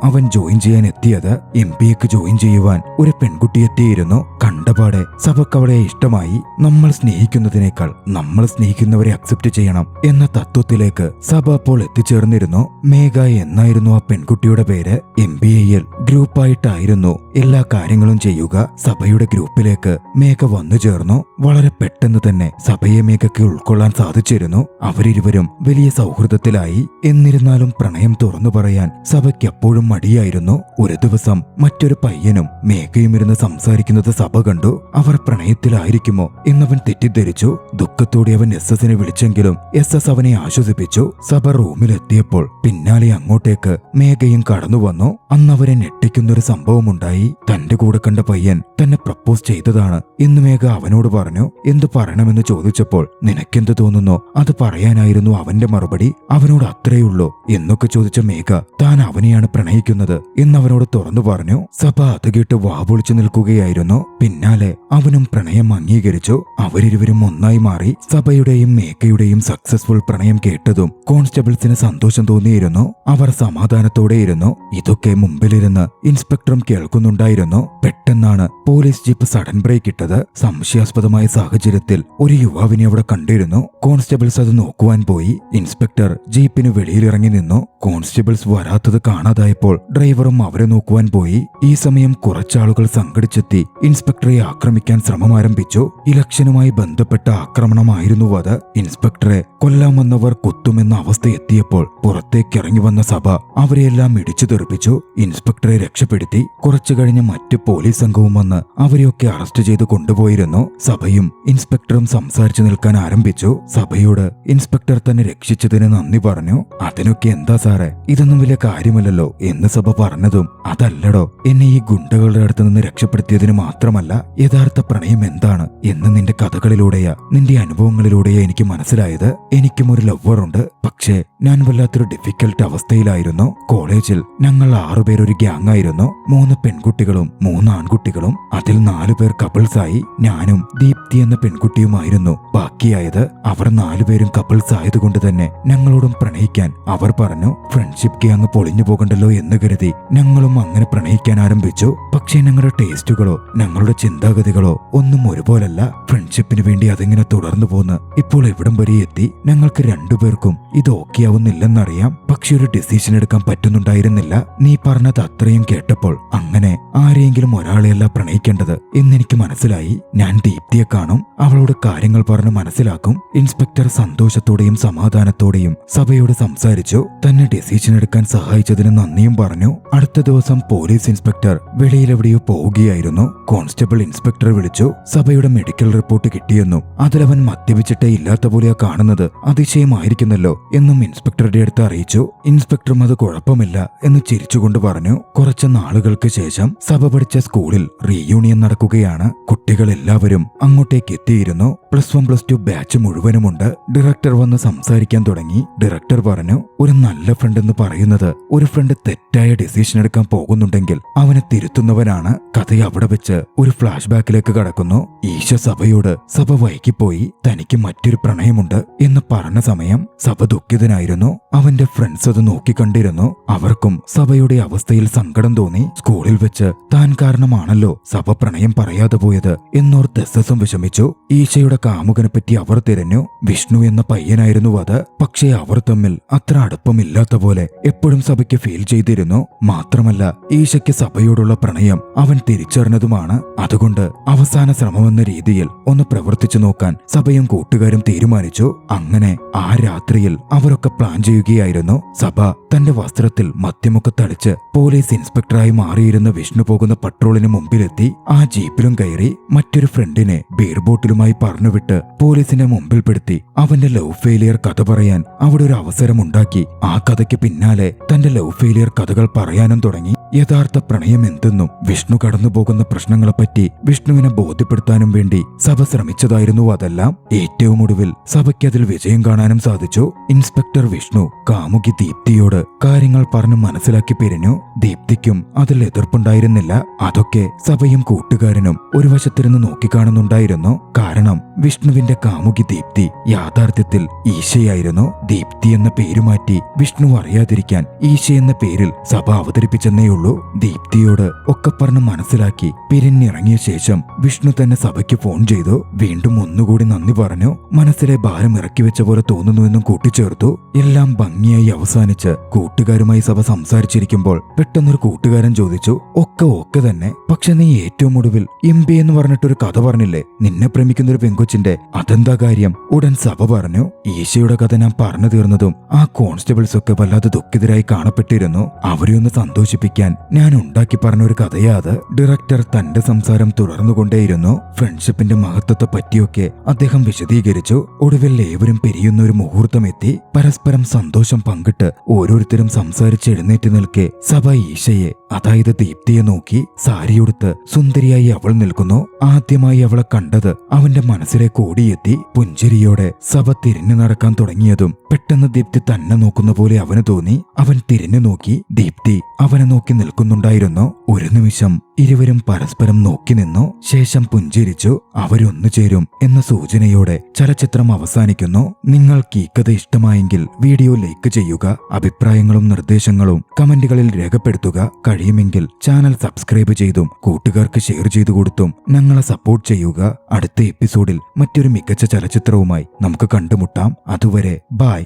അവൻ ജോയിൻ ചെയ്യാൻ എത്തിയത്. MBAക്ക് ജോയിൻ ചെയ്യുവാൻ ഒരു പെൺകുട്ടി എത്തിയിരുന്നു. കണ്ടപാടെ സഭക്ക് അവളെ ഇഷ്ടമായി. നമ്മൾ സ്നേഹിക്കുന്നതിനേക്കാൾ നമ്മൾ സ്നേഹിക്കുന്നവരെ അക്സെപ്റ്റ് ചെയ്യണം എന്ന തത്വത്തിലേക്ക് സഭ അപ്പോൾ എത്തിച്ചേർന്നിരുന്നു. മേഘ എന്നായിരുന്നു ആ പെൺകുട്ടിയുടെ പേര്. MBAയിൽ ഗ്രൂപ്പായിട്ടായിരുന്നു എല്ലാ കാര്യങ്ങളും ചെയ്യുക. സഭയുടെ ഗ്രൂപ്പിലേക്ക് മേഘ വന്നു ചേർന്നു. വളരെ പെട്ടെന്ന് തന്നെ സഭയെ മേഘയ്ക്ക് ഉൾക്കൊള്ളാൻ സാധിച്ചിരുന്നു. അവരിരുവരും വലിയ സൗഹൃദത്തിലായി. എന്നിരുന്നാലും പ്രണയം തുറന്നു പറയാൻ സഭയ്ക്ക് അപ്പോഴും മടിയായിരുന്നു. ഒരു ദിവസം മറ്റൊരു പയ്യനും മേഘയും ഇരുന്ന് സംസാരിക്കുന്നത് സഭ കണ്ടു. അവർ പ്രണയത്തിലായിരിക്കുമോ എന്നവൻ തെറ്റിദ്ധരിച്ചു. ദുഃഖത്തോടെ അവൻ SS വിളിച്ചെങ്കിലും SS അവനെ ആശ്വസിപ്പിച്ചു. സഭ റൂമിലെത്തിയപ്പോൾ പിന്നാലെ അങ്ങോട്ടേക്ക് മേഘയും കടന്നു വന്നു. അന്നവരെ ഞെട്ടിക്കുന്നൊരു സംഭവമുണ്ടായി. തന്റെ കൂടെ കണ്ട പയ്യൻ തന്നെ പ്രപ്പോസ് ചെയ്തതാണ് എന്ന് മേഘ അവനോട് പറഞ്ഞു. എന്തു പറയണമെന്ന് ചോദിച്ചപ്പോൾ നിനക്കെന്ത് തോന്നുന്നോ അത് പറയാനായിരുന്നു അവന്റെ മറുപടി. അവനോട് അത്രയുള്ളൂ എന്നൊക്കെ ചോദിച്ച മേഘ താൻ അവനെയാണ് പ്രണയിക്കുന്നത് എന്നവനോട് തുറന്നു പറഞ്ഞു. സഭ അത് കേട്ട് വാപൊളിച്ചു നിൽക്കുകയായിരുന്നു. പിന്നാലെ അവനും പ്രണയം അംഗീകരിച്ചു. അവരിരുവരും ഒന്നായി മാറി. സഭയുടെയും മേഘയുടെയും സക്സസ്ഫുൾ പ്രണയം കേട്ടതും കോൺസ്റ്റബിൾസിന് സന്തോഷം തോന്നിയിരുന്നു. അവർ സമാധാനത്തോടെയിരുന്നു. ഇതൊക്കെ മുമ്പിലിരുന്ന് ഇൻസ്പെക്ടറും കേൾക്കുന്നുണ്ടായിരുന്നു. പെട്ടെന്നാണ് പോലീസ് ജീപ്പ് സഡൻ ബ്രേക്ക് ഇട്ടത്. സംശയാസ്പദമായ സാഹചര്യത്തിൽ ഒരു യുവാവിനെ അവിടെ കണ്ടിരുന്നു. കോൺസ്റ്റബിൾസ് അത് നോക്കുവാൻ പോയി. ഇൻസ്പെക്ടർ ജീപ്പിന് വെളിയിലിറങ്ങി നിന്നു. കോൺസ്റ്റബിൾസ് വരാത്തത് കാണാതായപ്പോൾ ഡ്രൈവറും അവരെ നോക്കുവാൻ പോയി. ഈ സമയം കുറച്ചാളുകൾ സംഘടിച്ചെത്തി ഇൻസ്പെക്ടറെ ആക്രമിക്കാൻ ശ്രമം ആരംഭിച്ചു. ഇലക്ഷനുമായി ബന്ധപ്പെട്ട ആക്രമണമായിരുന്നു അത്. ഇൻസ്പെക്ടറെ കൊല്ലാമെന്നവർ കുത്തുമെന്ന അവസ്ഥ എത്തിയപ്പോൾ പുറത്തേക്കിറങ്ങി വന്ന സഭ അവരെയെല്ലാം ഇടിച്ചു തെറിപ്പിച്ചു. ഇൻസ്പെക്ടറെ രക്ഷപ്പെടുത്തി. കുറച്ചു കഴിഞ്ഞ് മറ്റ് പോലീസ് സംഘവും വന്ന് അവരെയൊക്കെ അറസ്റ്റ് ചെയ്ത് കൊണ്ടുപോയിരുന്നു. സഭയും ഇൻസ്പെക്ടറും സംസാരിച്ചു നിൽക്കാൻ ആരംഭിച്ചു. സഭയോട് ഇൻസ്പെക്ടർ തന്നെ രക്ഷിച്ചതിന് നന്ദി പറഞ്ഞു. അതിനൊക്കെ എന്താ സാറേ, ഇതൊന്നും വലിയ കാര്യമല്ലല്ലോ എന്ന് സഭ പറഞ്ഞതും, അതല്ലടോ, എന്നെ ഈ ഗുണ്ടകളുടെ അടുത്ത് നിന്ന് രക്ഷപ്പെടുത്തിയതിന് മാത്രമല്ല, യഥാർത്ഥ പ്രണയം എന്താണ് എന്ന് നിന്റെ കഥകളിലൂടെയാ, നിന്റെ അനുഭവങ്ങളിലൂടെയാ എനിക്ക് മനസ്സിലായത്. എനിക്കും ഒരു ലവറുണ്ട്. പക്ഷേ ഞാൻ വല്ലാത്തൊരു ഡിഫിക്കൽട്ട് അവസ്ഥയിലായിരുന്നു. കോളേജിൽ ഞങ്ങൾ 6 പേർ ഒരു ഗ്യാങ് ആയിരുന്നു. 3 പെൺകുട്ടികളും 3 ആൺകുട്ടികളും. അതിൽ 4 പേർ കപ്പിൾസായി. ഞാനും ദീപ്തി എന്ന പെൺകുട്ടിയുമായിരുന്നു ബാക്കിയായത്. അവർ 4 പേരും കപ്പിൾസ് ആയതുകൊണ്ട് തന്നെ ഞങ്ങളോടും പ്രണയിക്കാൻ അവർ പറഞ്ഞു. ഫ്രണ്ട്ഷിപ്പ് ഗ്യാങ് പൊളിഞ്ഞു പോകണ്ടല്ലോ എന്ന് കരുതി ഞങ്ങളും അങ്ങനെ പ്രണയിക്കാൻ ആരംഭിച്ചു. പക്ഷേ ഞങ്ങളുടെ ടേസ്റ്റുകളോ ഞങ്ങളുടെ ചിന്താഗതികളോ ഒന്നും ഒരുപോലല്ല. ഫ്രണ്ട്ഷിപ്പിന് വേണ്ടി അതിങ്ങനെ തുടർന്നു പോന്ന് ഇപ്പോൾ എവിടം വരെ എത്തി. ഞങ്ങൾക്ക് 2 പേർക്കും ഇത് ഓക്കെ ആവുന്നില്ലെന്നറിയാം. പക്ഷെ ഒരു ഡിസിഷൻ എടുക്കാൻ പറ്റുന്നുണ്ടായിരുന്നില്ല. നീ പറഞ്ഞത് അത്രയും കേട്ടപ്പോൾ അങ്ങനെ ആരെയെങ്കിലും ഒരാളെയല്ല പ്രണയിക്കേണ്ടത് എന്നെനിക്ക് മനസ്സിലായി. ഞാൻ ദീപ്തിയെ കാണും, അവളോട് കാര്യങ്ങൾ പറഞ്ഞ് മനസ്സിലാക്കും. ഇൻസ്പെക്ടർ സന്തോഷത്തോടെയും സമാധാനത്തോടെയും സഭയോട് സംസാരിച്ചു. തന്നെ ഡിസിഷൻ എടുക്കാൻ സഹായിച്ചതിന് നന്ദിയും പറഞ്ഞു. അടുത്ത ദിവസം പോലീസ് ഇൻസ്പെക്ടർ വെളിയിലെവിടെയോ പോവുകയായിരുന്നു. കോൺസ്റ്റബിൾ ഇൻസ്പെക്ടറെ വിളിച്ചു. സഭയുടെ മെഡിക്കൽ റിപ്പോർട്ട് കിട്ടിയെന്നും അതിലവൻ മദ്യപിച്ചിട്ടേ ഇല്ലാത്ത പോലെയാ കാണുന്നത്, അതിശയമായിരിക്കുന്നല്ലോ എന്നും ഇൻസ്പെക്ടറുടെ അടുത്ത് അറിയിച്ചു. ഇൻസ്പെക്ടറും അത് കുഴപ്പമില്ല എന്ന് ചിരിച്ചുകൊണ്ട് പറഞ്ഞു. കുറച്ച് നാളുകൾക്ക് ശേഷം സഭ പഠിച്ച സ്കൂളിൽ റീയൂണിയൻ നടക്കുകയാണ്. കുട്ടികൾ എല്ലാവരും അങ്ങോട്ടേക്ക് എത്തിയിരുന്നു. +1 +2 ബാച്ച് മുഴുവനുമുണ്ട്. ഡയറക്ടർ വന്ന് സംസാരിക്കാൻ തുടങ്ങി. ഡയറക്ടർ പറഞ്ഞു, ഒരു നല്ല ഫ്രണ്ട് എന്ന് പറയുന്നത് ഒരു ഫ്രണ്ട് തെറ്റായ ഡിസിഷൻ എടുക്കാൻ പോകുന്നുണ്ടെങ്കിൽ അവനെ തിരുത്തുന്നവനാണ്. കഥ അവിടെ വെച്ച് ഒരു ഫ്ലാഷ് ബാക്കിലേക്ക് കടക്കുന്നു. ഈശ സഭയോട് സഭ വൈകിപ്പോയി, തനിക്ക് മറ്റൊരു പ്രണയമുണ്ട് എന്ന് പറഞ്ഞ സമയം സഭ ദുഃഖിതനായിരുന്നു. അവന്റെ ഫ്രണ്ട്സ് അത് നോക്കിക്കണ്ടിരുന്നു. അവർക്കും സഭയുടെ അവസ്ഥയിൽ സങ്കടം തോന്നി. സ്കൂളിൽ വെച്ച് താൻ കാരണമാണല്ലോ സഭ പ്രണയം പറയാതെ പോയത് എന്നോർത്ത് എസ്എസും വിഷമിച്ചു. ഈശയുടെ കാമുകനെ പറ്റി അവർ തിരഞ്ഞു. വിഷ്ണു എന്ന പയ്യനായിരുന്നു അത്. പക്ഷേ അവർ തമ്മിൽ അത്ര അടുപ്പമില്ലാത്ത പോലെ എപ്പോഴും സഭയ്ക്ക് ഫീൽ ചെയ്തിരുന്നു. മാത്രമല്ല ഈശയ്ക്ക് സഭയോടുള്ള പ്രണയം അവൻ തിരിച്ചറിഞ്ഞതുമാണ്. അതുകൊണ്ട് അവസാന ശ്രമമെന്ന രീതിയിൽ ഒന്ന് പ്രവർത്തിച്ചു നോക്കാൻ സഭയും കൂട്ടുകാരും തീരുമാനിച്ചു. അങ്ങനെ ആ രാത്രിയിൽ അവരൊക്കെ പ്ലാൻ ചെയ്യുകയായിരുന്നു. സഭ തന്റെ വസ്ത്രത്തിൽ മദ്യമൊക്കെ തളിച്ച് പോലീസ് ഇൻസ്പെക്ടറായി മാറിയിരുന്ന വിഷ്ണു പോകുന്ന പട്രോളിന് മുമ്പിലെത്തി. ആ ജീപ്പിലും കയറി മറ്റൊരു ഫ്രണ്ടിനെ ബീർ ബോട്ടിലുമായി പറഞ്ഞുവിട്ട് പോലീസിന്റെ മുമ്പിൽപ്പെടുത്തി അവന്റെ ലവ് ഫെയിലിയർ കഥ പറയാൻ അവിടെ ഒരു അവസരമുണ്ടാക്കി. ആ കഥയ്ക്ക് പിന്നാലെ തന്റെ ലവ് ഫെയിലിയർ കഥകൾ പറയാനും തുടങ്ങി. യഥാർത്ഥ പ്രണയം എന്തെന്നും വിഷ്ണു കടന്നുപോകുന്ന പ്രശ്നങ്ങളെപ്പറ്റി വിഷ്ണുവിനെ ബോധ്യപ്പെടുത്താനും വേണ്ടി സഭ ശ്രമിച്ചതായിരുന്നു അതെല്ലാം. ഏറ്റവും ഒടുവിൽ സഭയ്ക്ക് അതിൽ വിജയം കാണാനും സാധിച്ചു. ഇൻസ്പെക്ടർ വിഷ്ണു കാമുകി ദീപ്തിയോട് കാര്യങ്ങൾ പറഞ്ഞു മനസ്സിലാക്കി പിരിഞ്ഞു. ദീപ്തിക്കും അതിൽ എതിർപ്പുണ്ടായിരുന്നില്ല. അതൊക്കെ സഭയും കൂട്ടുകാരനും ഒരു വശത്തിരുന്ന് നോക്കിക്കാണുന്നുണ്ടായിരുന്നു. കാരണം വിഷ്ണുവിന്റെ കാമുകി ദീപ്തി യാഥാർത്ഥ്യത്തിൽ ഈശയായിരുന്നു. ദീപ്തി എന്ന പേര് മാറ്റി വിഷ്ണു അറിയാതിരിക്കാൻ ഈശ എന്ന പേരിൽ സഭ അവതരിപ്പിച്ചെന്നേയുള്ളൂ. ദീപ്തിയോട് ഒക്കെ പറഞ്ഞ് മനസ്സിലാക്കി പിരിഞ്ഞിറങ്ങിയ ശേഷം വിഷ്ണു തന്നെ സഭയ്ക്ക് ഫോൺ ചെയ്തു. വീണ്ടും ഒന്നുകൂടി നന്ദി പറഞ്ഞു. മനസ്സിലെ ഭാരം ഇറക്കി വെച്ച പോലെ തോന്നുന്നുവെന്നും കൂട്ടിച്ചേർത്തു. എല്ലാം ഭംഗിയായി അവസാനിച്ച് കൂട്ടുകാരുമായി സഭ സംസാരിച്ചിരിക്കുമ്പോൾ പെട്ടെന്നൊരു കൂട്ടുകാരൻ ചോദിച്ചു, ഒക്കെ തന്നെ, പക്ഷെ നീ ഏറ്റവും ഒടുവിൽ MB എന്ന് പറഞ്ഞിട്ടൊരു കഥ പറഞ്ഞില്ലേ, നിന്നെ പ്രേമിക്കുന്നൊരു പെങ്കൊച്ചിന്റെ, അതെന്താ കാര്യം? ഉടൻ സഭ പറഞ്ഞു. ഈശയുടെ കഥ ഞാൻ പറഞ്ഞു തീർന്നതും ആ കോൺസ്റ്റബിൾസ് ഒക്കെ വല്ലാതെ ദുഃഖിതരായി കാണപ്പെട്ടിരുന്നു. അവരെ ഒന്ന് സന്തോഷിപ്പിക്കാൻ ഞാൻ ഉണ്ടാക്കി പറഞ്ഞ ഒരു കഥയാ അത്. ഡയറക്ടർ തന്റെ സംസാരം തുടർന്നുകൊണ്ടേയിരുന്നു. ഫ്രണ്ട്ഷിപ്പിന്റെ മഹത്വത്തെ പറ്റിയൊക്കെ അദ്ദേഹം വിശദീകരിച്ചു. ഒടുവിൽ ഏവരും പിരിയുന്ന ഒരു മുഹൂർത്തം എത്തി. പരസ്പരം സന്തോഷം പങ്കിട്ട് ഓരോരുത്തരും സംസാരിച്ച് എഴുന്നേറ്റ് നിൽക്കെ സഭ സഭ ഈശയെ അതായത് ദീപ്തിയെ നോക്കി. സാരിയുടുത്ത് സുന്ദരിയായി അവൾ നിൽക്കുന്നു. ആദ്യമായി അവളെ കണ്ടത് അവന്റെ മനസ്സിലേക്ക് ഓടിയെത്തി. പുഞ്ചിരിയോടെ സഭ തിരിഞ്ഞു നടക്കാൻ തുടങ്ങിയതും പെട്ടെന്ന് ദീപ്തി തന്നെ നോക്കുന്ന പോലെ അവന് തോന്നി. അവൻ തിരിഞ്ഞു നോക്കി. ദീപ്തി അവനെ നോക്കി നിൽക്കുന്നുണ്ടായിരുന്നു. ഒരു നിമിഷം ഇരുവരും പരസ്പരം നോക്കി നിന്നു. ശേഷം പുഞ്ചിരിച്ചു. അവരൊന്നു ചേരും എന്ന സൂചനയോടെ ചലച്ചിത്രം അവസാനിക്കുന്നു. നിങ്ങൾക്ക് ഈ കഥ ഇഷ്ടമായെങ്കിൽ വീഡിയോ ലൈക്ക് ചെയ്യുക. അഭിപ്രായങ്ങളും നിർദ്ദേശങ്ങളും കമന്റുകളിൽ രേഖപ്പെടുത്തുക. കഴിയുമെങ്കിൽ ചാനൽ സബ്സ്ക്രൈബ് ചെയ്തും കൂട്ടുകാർക്ക് ഷെയർ ചെയ്തു കൊടുത്തും ഞങ്ങളെ സപ്പോർട്ട് ചെയ്യുക. അടുത്ത എപ്പിസോഡിൽ മറ്റൊരു മികച്ച ചലച്ചിത്രവുമായി നമുക്ക് കണ്ടുമുട്ടാം. അതുവരെ ബൈ.